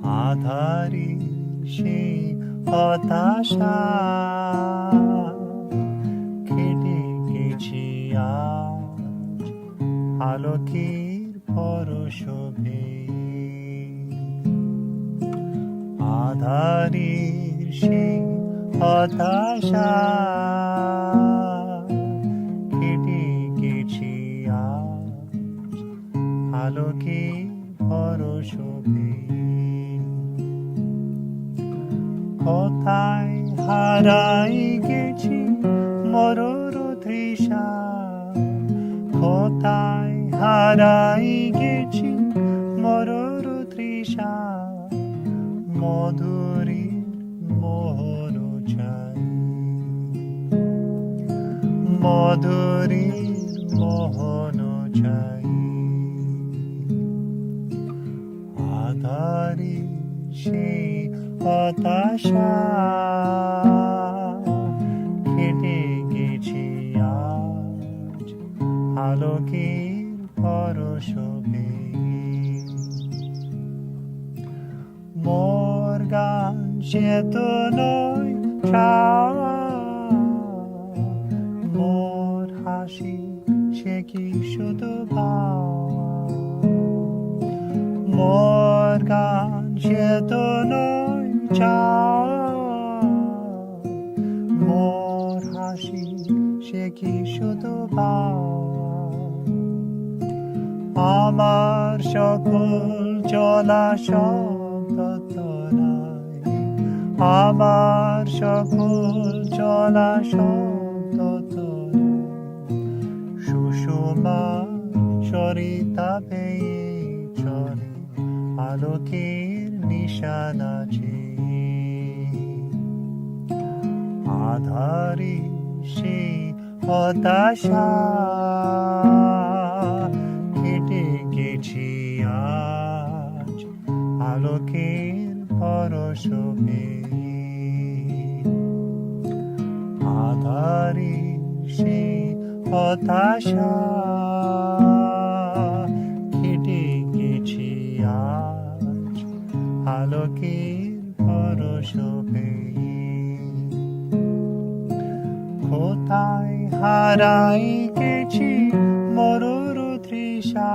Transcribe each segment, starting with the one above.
আঁধারের সেই হতাশা কেটে গেছি আজ আলোকের পরশে আঁধারের সেই হতাশা কেটে গেছি আজ আলোকের পরশে কোথায় হারাই গেছি মরুর তৃষা কোথায় হারাই গেছি মরুর তৃষা মধুরীর মোহন চাই মধুরীর মোহন চাই আঁধারে সেই হতাশা কেটে গেছি আজ আলোকের পরশে মোর গান সে তো নয় চাওয়া মোর হাসি সে কি শুধু পাওয়া মোর গান সে তো নয় চাওয়া মোর হাসি সে কি শুধু পাওয়া আমার সকল চলা শব্দ তো নাই আমার সকল চলা শব্দ তো নাই সুষমা সরিতা পেয়ে চলে আলোকের নিশানা আঁধারে সেই হতাশা কেটে গেছি আজ আলোকের পরশে আঁধারে সেই হতাশা কেটে গেছি আজ আলোকের পরশে কোথায় হারাই গেছি মরুর তৃষা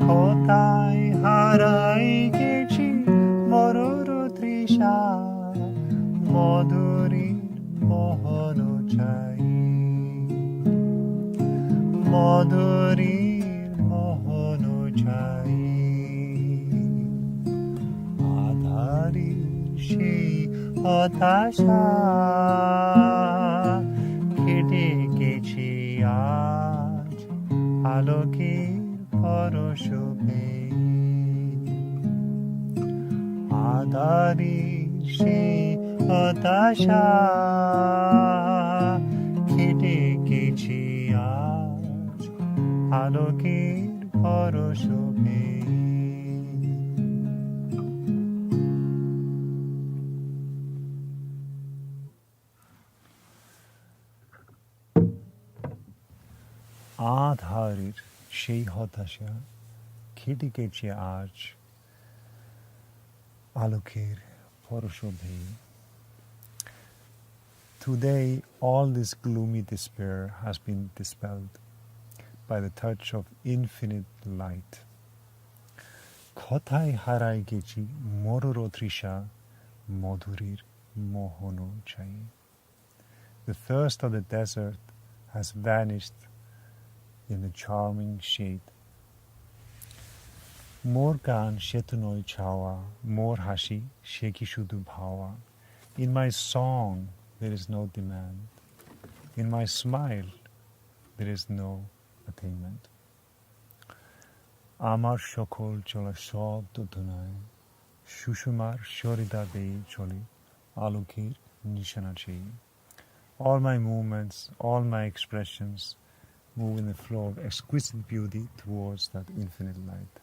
কোথায় হারাই গেছি মরুর তৃষা মধুরীর মোহন চাই মধুরীর মোহন চাই আঁধারে সেই হতাশা কেটে গেছি আজ আলোকের পরশে আঁধারে সেই হতাশা কেটে গেছি আজ আলোকের পরশে আঁধারের সেই হতাশা কেটে গেছে আজ আলোকের পরশে Today all this gloomy despair has been dispelled by the touch of infinite light. কোথায় হারাই গেছি মরুর তৃষা মধুরীর মোহন চাই The thirst of the desert has vanished in the charming shade. মোর গান সে তো নয় চাওয়া মোর হাসি সে কি শুধু ভাওয়া In my song there is no demand. In my smile there is no attainment. আমার সকল চলা শব্দ ধুনায় সুষমার সরিদা বেয়ে চলে আলোকের নিশানা চেয়ে All my movements, all my expressions move in the flow of exquisite beauty towards that infinite light.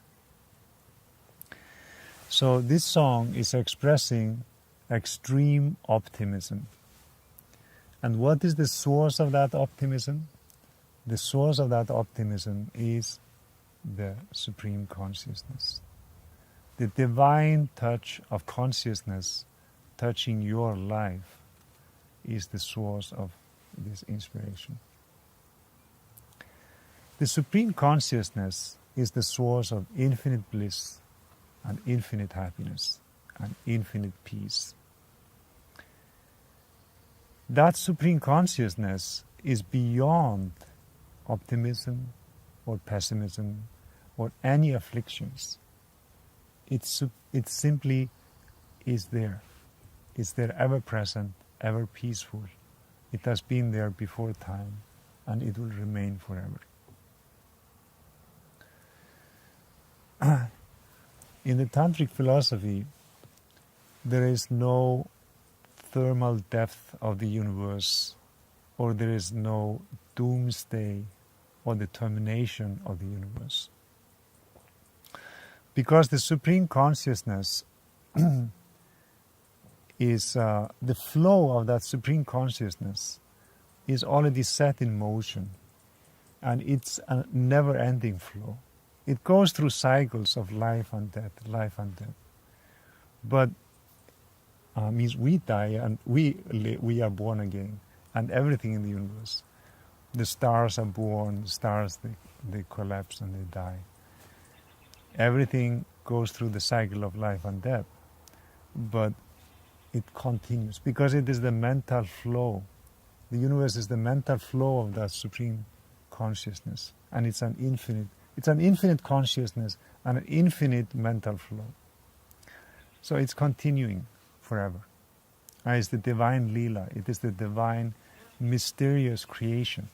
So this song is expressing extreme optimism. And what is the source of that optimism? The source of that optimism is the Supreme Consciousness. the divine touch of consciousness touching your life is the source of this inspiration. The Supreme Consciousness is the source of infinite bliss and infinite happiness and infinite peace. That Supreme Consciousness is beyond optimism or pessimism or any afflictions. It simply is there. It's there, ever present, ever peaceful. It has been there before time, and it will remain forever. In the Tantric philosophy, there is no thermal depth of the universe, or there is no doomsday or the termination of the universe. Because the Supreme Consciousness is the flow of that Supreme Consciousness is already set in motion, and it's a never-ending flow. It goes through cycles of life and death, life and death. But means we die and we are born again, and everything in the universe. The stars are born, the stars they collapse and they die. Everything goes through the cycle of life and death, but it continues because it is the mental flow. The universe is the mental flow of that Supreme Consciousness, and it's an infinite consciousness and an infinite mental flow. So it's continuing forever. And it's the divine Leela. It is the divine mysterious creation.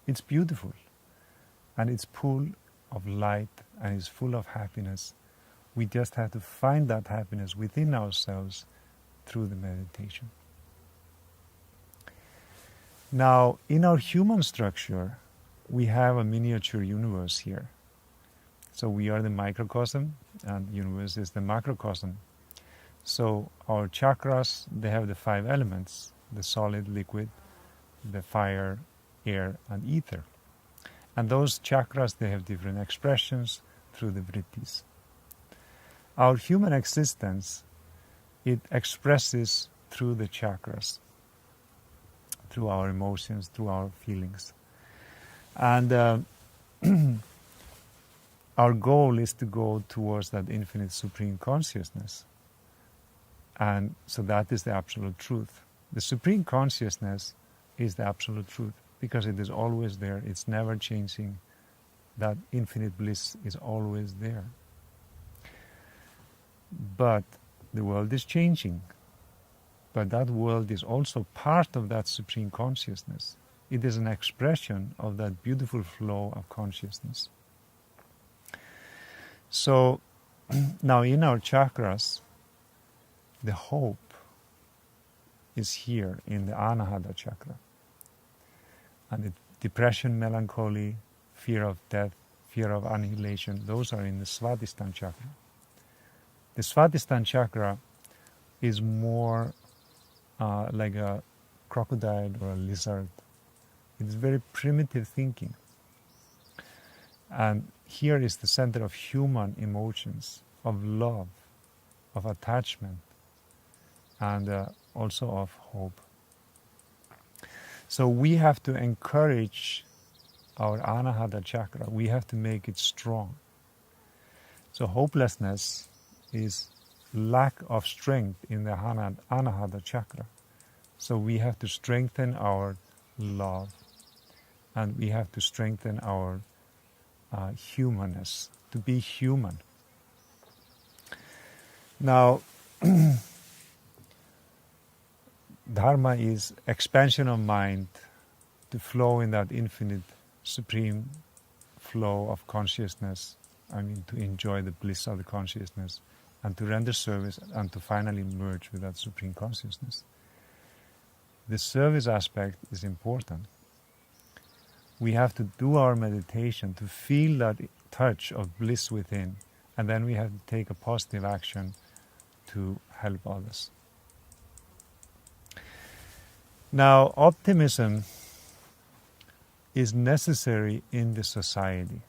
It's beautiful, and it's full of light, and it's full of happiness. We just have to find that happiness within ourselves through the meditation. Now, in our human structure, we have a miniature universe here. So we are the microcosm, and the universe is the macrocosm. So our chakras, they have the 5 elements: the solid, liquid, the fire, air, and ether. And those chakras, they have different expressions through the vrittis. Our human existence, it expresses through the chakras, through our emotions, through our feelings. And our goal is to go towards that infinite Supreme Consciousness. And so that is the absolute truth. The Supreme Consciousness is the absolute truth because it is always there. It's never changing. That infinite bliss is always there. But the world is changing. But that world is also part of that Supreme Consciousness. It is an expression of that beautiful flow of consciousness. So now in our chakras, the hope is here in the Anahata Cakra. And the depression, melancholy, fear of death, fear of annihilation, those are in the Svadhisthana Chakra. The Svadhisthana Chakra is more like a crocodile or a lizard. It is very primitive thinking. And here is the center of human emotions, of love, of attachment, and also of hope. So we have to encourage our Anahata Chakra. We have to make it strong. So hopelessness is lack of strength in the Anahata Chakra. So we have to strengthen our love, and we have to strengthen our humanness, to be human. Now, Dharma is expansion of mind to flow in that infinite, supreme flow of consciousness. To enjoy the bliss of the consciousness and to render service and to finally merge with that Supreme Consciousness. The service aspect is important. We have to do our meditation to feel that touch of bliss within, and then we have to take a positive action to help others. Now, optimism is necessary in the society.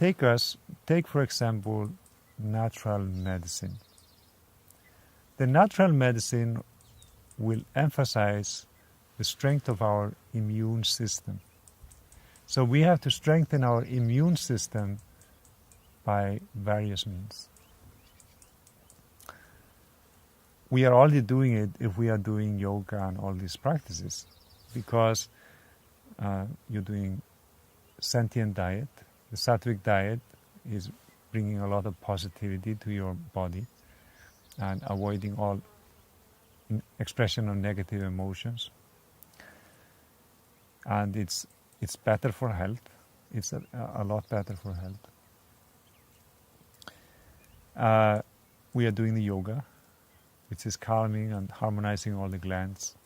Take for example, natural medicine. The natural medicine will emphasize the strength of our immune system. So we have to strengthen our immune system by various means. We are already doing it if we are doing yoga and all these practices, because you're doing sentient diet. The sattvic diet is bringing a lot of positivity to your body and avoiding all expression of negative emotions. And it's better for health. It's a lot better for health. We are doing the yoga, which is calming and harmonizing all the glands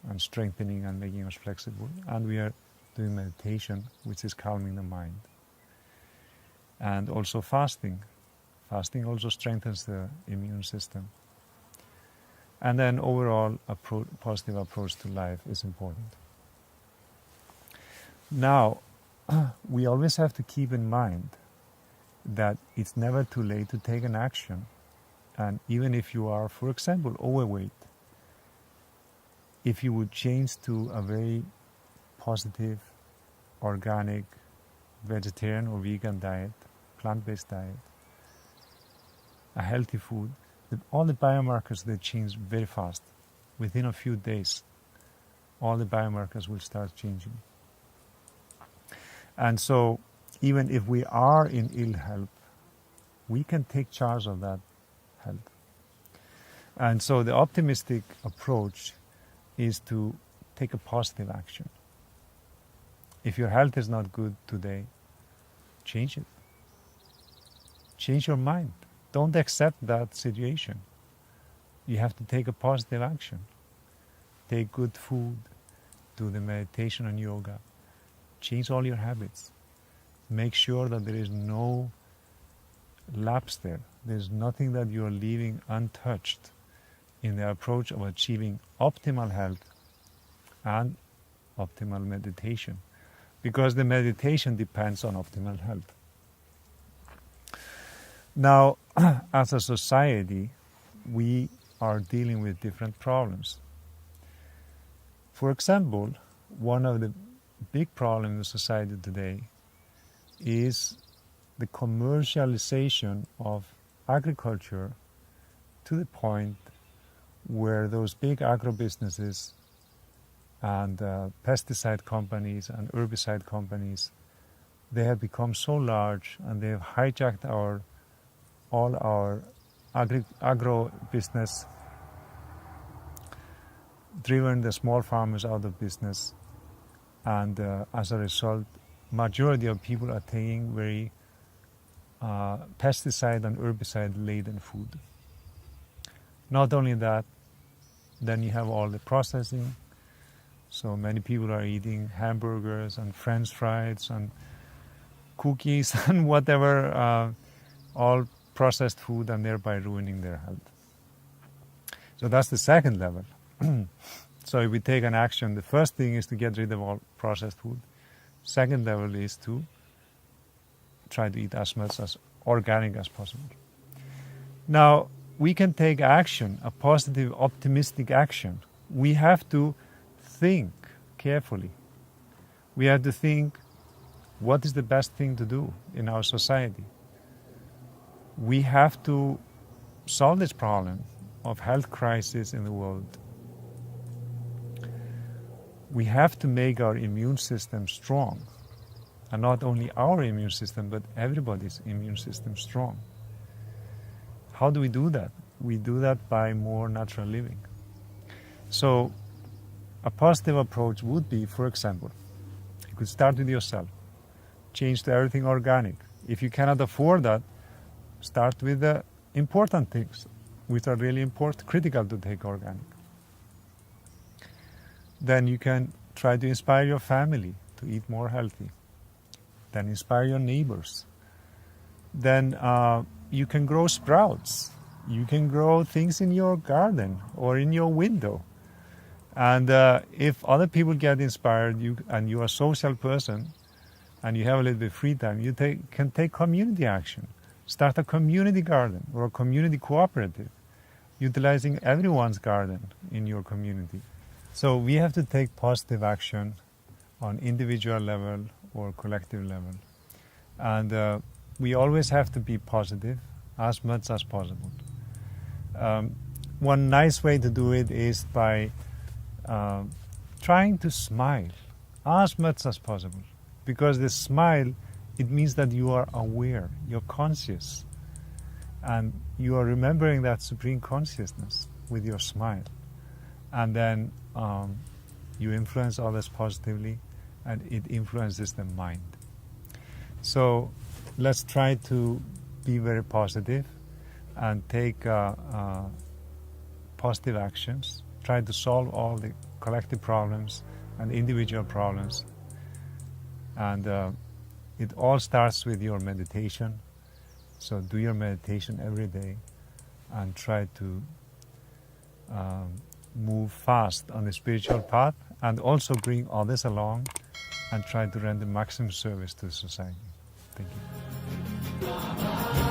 and strengthening and making us flexible. And we are doing meditation, which is calming the mind. And also fasting. Fasting also strengthens the immune system. And then overall, a positive approach to life is important. Now, we always have to keep in mind that it's never too late to take an action. And even if you are, for example, overweight, if you would change to a very positive, organic, vegetarian or vegan diet, plant-based diet, a healthy food, all the biomarkers, they change very fast. Within a few days, all the biomarkers will start changing. And so, even if we are in ill health, we can take charge of that health. And so the optimistic approach is to take a positive action. If your health is not good today, change it. Change your mind. Don't accept that situation. You have to take a positive action. Take good food, do the meditation and yoga. Change all your habits. Make sure that there is no lapse there. There's nothing that you're leaving untouched in the approach of achieving optimal health and optimal meditation. Because the meditation depends on optimal health. Now, as a society, we are dealing with different problems. For example, one of the big problems in society today is the commercialization of agriculture to the point where those big agro-businesses and pesticide companies and herbicide companies, they have become so large and they have hijacked all our agro-business, driven the small farmers out of business, and as a result, majority of people are taking very pesticide and herbicide-laden food. Not only that, then you have all the processing. So many people are eating hamburgers and French fries and cookies and whatever, all processed food, and thereby ruining their health. So that's the second level. So if we take an action, the first thing is to get rid of all processed food. Second level is to try to eat as much as organic as possible. Now, we can take action, a positive, optimistic action. We have to think carefully. We have to think, what is the best thing to do in our society? We have to solve this problem of health crisis in the world. We have to make our immune system strong. And not only our immune system, but everybody's immune system strong. How do we do that? We do that by more natural living. So a positive approach would be, for example, you could start with yourself. Change to everything organic. If you cannot afford that, start with the important things, which are really important, critical to take organic. Then you can try to inspire your family to eat more healthy. Then inspire your neighbors. Then you can grow sprouts. You can grow things in your garden or in your window. And if other people get inspired, and you're a social person, and you have a little bit of free time, you can take community action. Start a community garden or a community cooperative, utilizing everyone's garden in your community. So we have to take positive action on individual level or collective level. And we always have to be positive as much as possible. One nice way to do it is by trying to smile as much as possible. Because the smile, it means that you are aware, you're conscious, and you are remembering that supreme consciousness with your smile. And then you influence others positively, and it influences the mind. So let's try to be very positive and take positive actions. Try to solve all the collective problems and individual problems. And it all starts with your meditation. So do your meditation every day and try to move fast on the spiritual path, and also bring others along and try to render maximum service to society. Thank you.